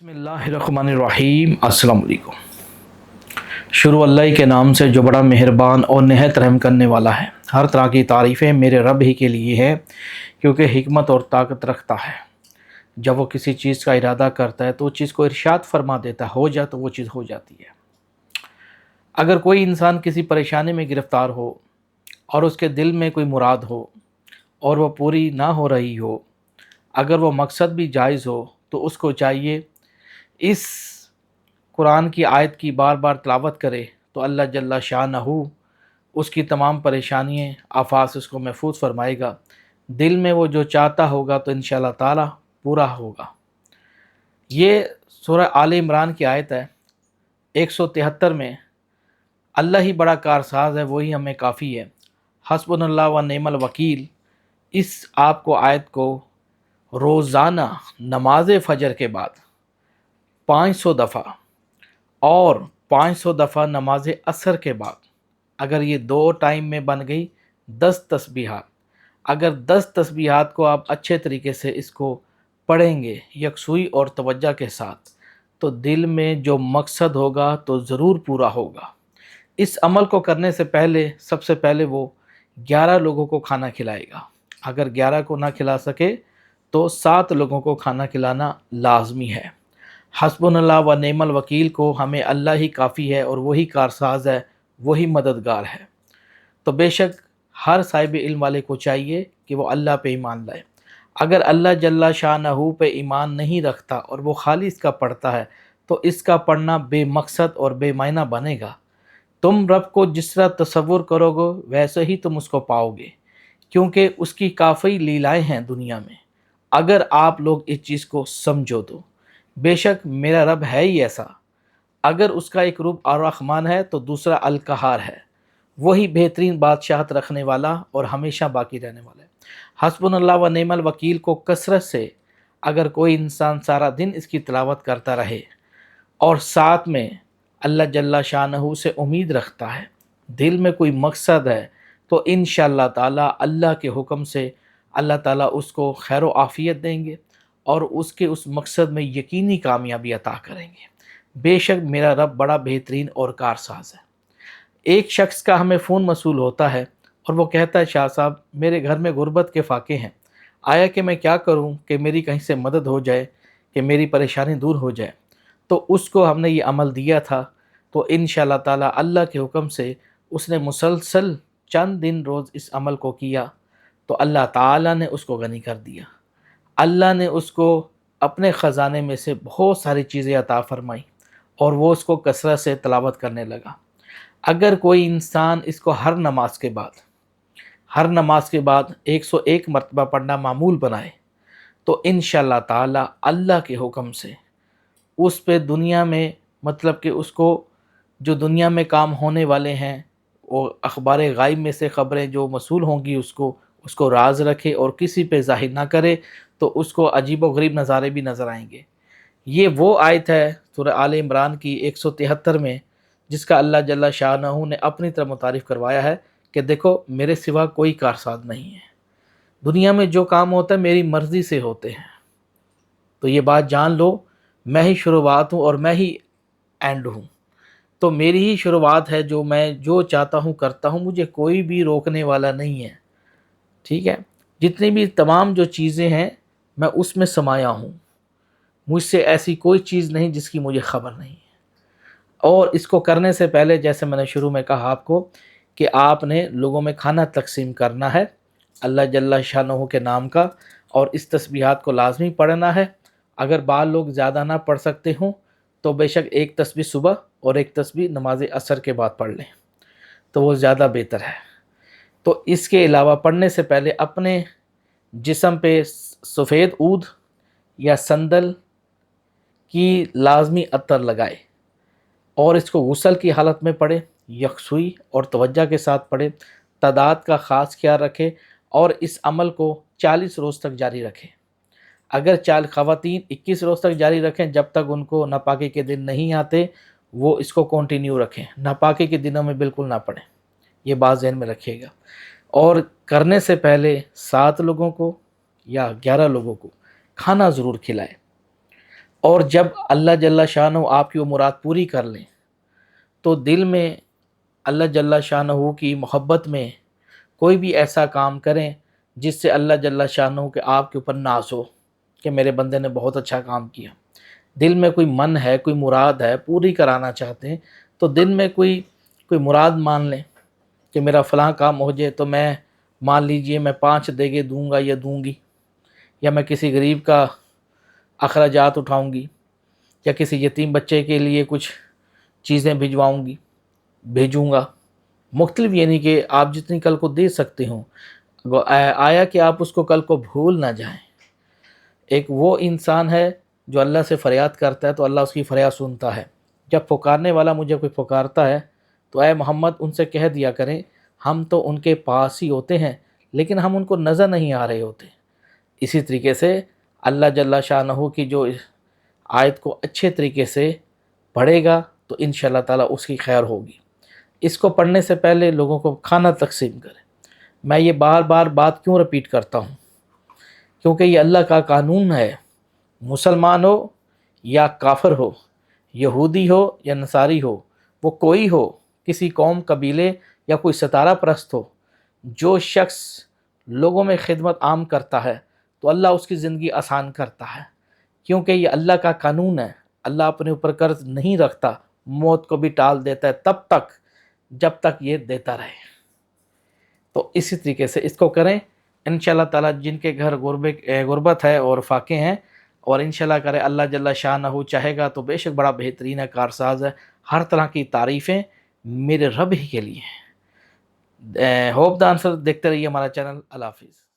बिस्मिल्लाहिर्रहमानिर्रहीम। अस्सलाम वालेकुम। शुरू अल्लाह के नाम से जो बड़ा मेहरबान और नहायत रहम करने वाला है। हर तरह की तारीफ़ें मेरे रब ही के लिए है, क्योंकि हिकमत और ताकत रखता है। जब वो किसी चीज़ का इरादा करता है तो उस चीज़ को इरशाद फरमा देता है, हो जा तो वो चीज़ हो जाती है। अगर कोई इंसान किसी परेशानी में गिरफ़्तार हो और उसके दिल में कोई मुराद हो और वह पूरी ना हो रही हो, अगर वो मकसद भी जायज़ हो, तो उसको चाहिए इस कुरान की आयत की बार बार तिलावत करे तो अल्लाह जल्ला शानहू उसकी तमाम परेशानियाँ आफात से उसको महफूज फरमाएगा। दिल में वो जो चाहता होगा तो इंशाअल्लाह ताला पूरा होगा। ये सूरह आले इमरान की आयत है 173 में। अल्लाह ही बड़ा कारसाज है, वही हमें काफ़ी है। हस्बुनल्लाह व नेमल वकील। इस आपको आयत को रोज़ाना नमाज फ़जर के बाद 500 दफ़ा और 500 दफ़ा नमाज असर के बाद, अगर ये दो टाइम में बन गई 10 तस्बीहात, अगर 10 तस्बीहात को आप अच्छे तरीके से इसको पढ़ेंगे यकसुई और तवज्जो के साथ, तो दिल में जो मकसद होगा तो ज़रूर पूरा होगा। इस अमल को करने से पहले सबसे पहले वो 11 लोगों को खाना खिलाएगा। अगर 11 को ना खिला सके तो 7 लोगों को खाना खिलाना लाजमी है। हस्बुनल्लाह व नेमल वकील को हमें अल्लाह ही काफ़ी है और वही कारसाज है, वही मददगार है। तो बेशक हर साहिब इल्म वाले को चाहिए कि वो अल्लाह पे ईमान लाए। अगर अल्लाह जल्ला शानहू पे ईमान नहीं रखता और वो खाली इसका पढ़ता है तो इसका पढ़ना बेमकसद और बेमायना बनेगा। तुम रब को जिस तरह तसव्वुर करोगे वैसे ही तुम उसको पाओगे, क्योंकि उसकी काफ़ी लीलाएँ हैं दुनिया में, अगर आप लोग इस चीज़ को समझो तो। बेशक मेरा रब है ही ऐसा। अगर उसका एक रूप अर्रहमान है तो दूसरा अल कहार है, वही बेहतरीन बादशाहत रखने वाला और हमेशा बाकी रहने वाला है। हस्बुनल्लाह व नेमल वकील को कसरत से अगर कोई इंसान सारा दिन इसकी तिलावत करता रहे और साथ में अल्लाह जल्ला शानहू से उम्मीद रखता है, दिल में कोई मकसद है, तो इंशाअल्लाह ताला अल्लाह के हुक्म से अल्लाह ताला उसको खैर व आफ़ियत देंगे और उसके उस मकसद में यकीनी कामयाबी अता करेंगे। बेशक मेरा रब बड़ा बेहतरीन और कारसाज है। एक शख्स का हमें फ़ोन मसूल होता है और वो कहता है, शाह साहब मेरे घर में गुर्बत के फाके हैं, आया कि मैं क्या करूं कि मेरी कहीं से मदद हो जाए, कि मेरी परेशानी दूर हो जाए। तो उसको हमने ये अमल दिया था, तो इंशाअल्लाह ताला अल्लाह के हुक्म से उसने मुसलसल चंद दिन रोज़ इस अमल को किया तो अल्लाह ताला ने उसको गनी कर दिया। अल्लाह ने उसको अपने ख़ज़ाने में से बहुत सारी चीज़ें अता फ़रमाई और वो उसको कसरत से तिलावत करने लगा। अगर कोई इंसान इसको हर नमाज के बाद 101 मरतबा पढ़ना मामूल बनाए तो इंशाअल्लाह ताला अल्लाह के हुक्म से उस पे दुनिया में, मतलब कि उसको जो दुनिया में काम होने वाले हैं, वो अखबार गाइब में से ख़बरें जो मसूल होंगी उसको राज रखे और किसी पे ज़ाहिर ना करे, तो उसको अजीब व गरीब नज़ारे भी नज़र आएंगे। ये वो आयत है सूरह आले इमरान की 173 में, जिसका अल्लाह जल्ला शानहू ने अपनी तरफ मुतारिफ़ करवाया है कि देखो मेरे सिवा कोई कारसाज नहीं है, दुनिया में जो काम होता है मेरी मर्ज़ी से होते हैं। तो ये बात जान लो, मैं ही शुरुआत हूँ और मैं ही एंड हूँ। तो मेरी ही शुरुआत है, जो मैं जो चाहता हूँ करता हूँ, मुझे कोई भी रोकने वाला नहीं है। ठीक है, जितनी भी तमाम जो चीज़ें हैं मैं उसमें समाया हूँ, मुझसे ऐसी कोई चीज़ नहीं जिसकी मुझे ख़बर नहीं है। और इसको करने से पहले जैसे मैंने शुरू में कहा आपको कि आपने लोगों में खाना तकसीम करना है अल्लाह जल्ला शानहू के नाम का, और इस तस्बीहात को लाजमी पढ़ना है। अगर बाल लोग ज़्यादा ना पढ़ सकते हों तो बेशक एक तस्बीह सुबह और एक तस्बीह नमाज असर के बाद पढ़ लें, तो वो ज़्यादा बेहतर है। तो इसके अलावा पढ़ने से पहले अपने जिस्म पे सफ़ेद ऊद या संदल की लाजमी अतर लगाए और इसको गुस्ल की हालत में पढ़े, यकसुई और तवज्जो के साथ पढ़े, तादाद का ख़ास ख्याल रखें और इस अमल को 40 रोज़ तक जारी रखें। अगर ख़वातीन 21 रोज़ तक जारी रखें, जब तक उनको नापाकी के दिन नहीं आते वो इसको कंटिन्यू रखें, नापाकी के दिनों में बिल्कुल ना पढ़ें, ये बात ज़हन में रखिएगा। और करने से पहले 7 लोगों को या 11 लोगों को खाना ज़रूर खिलाएं, اور جب اللہ جل شانہ آپ کی وہ مراد پوری کر لیں تو دل میں اللہ جل شانہ کی محبت میں کوئی بھی ایسا کام کریں جس سے اللہ جل شانہ کے آپ کے اوپر ناز ہو کہ میرے بندے نے بہت اچھا کام کیا۔ دل میں کوئی من ہے، کوئی مراد ہے، پوری کرانا چاہتے ہیں تو دل میں کوئی مراد مان لیں کہ میرا فلاں کام ہو جائے تو میں مان لیجئے میں 5 دیگے دوں گا یا دوں گی، یا میں کسی غریب کا اخراجات اٹھاؤں گی، یا کسی یتیم بچے کے لیے کچھ چیزیں بھیجوں گا۔ مختلف یعنی کہ آپ جتنی کل کو دے سکتے ہوں، آیا کہ آپ اس کو کل کو بھول نہ جائیں۔ ایک وہ انسان ہے جو اللہ سے فریاد کرتا ہے تو اللہ اس کی فریاد سنتا ہے۔ جب پکارنے والا مجھے کوئی پکارتا ہے تو اے محمد ان سے کہہ دیا کریں ہم تو ان کے پاس ہی ہوتے ہیں لیکن ہم ان کو نظر نہیں آ رہے ہوتے۔ اسی طریقے سے اللہ جل شانہ کی جو آیت کو اچھے طریقے سے پڑھے گا تو انشاءاللہ تعالیٰ اس کی خیر ہوگی۔ اس کو پڑھنے سے پہلے لوگوں کو کھانا تقسیم کریں۔ میں یہ بار بار بات کیوں رپیٹ کرتا ہوں؟ کیونکہ یہ اللہ کا قانون ہے، مسلمان ہو یا کافر ہو، یہودی ہو یا نصاری ہو، وہ کوئی ہو، کسی قوم، قبیلے یا کوئی ستارہ پرست ہو، جو شخص لوگوں میں خدمت عام کرتا ہے تو اللہ اس کی زندگی آسان کرتا ہے، کیونکہ یہ اللہ کا قانون ہے۔ اللہ اپنے اوپر قرض نہیں رکھتا، موت کو بھی ٹال دیتا ہے تب تک جب تک یہ دیتا رہے۔ تو اسی طریقے سے اس کو کریں انشاءاللہ تعالیٰ۔ جن کے گھر غربت ہے اور فاقے ہیں، اور انشاءاللہ کرے اللہ جل شانہ چاہے گا تو بے شک بڑا بہترین ہے، کارساز ہے۔ ہر طرح کی تعریفیں میرے رب ہی کے لیے ہیں۔ ہوپ دا آنسر دیکھتے رہیے ہمارا چینل۔ اللہ حافظ۔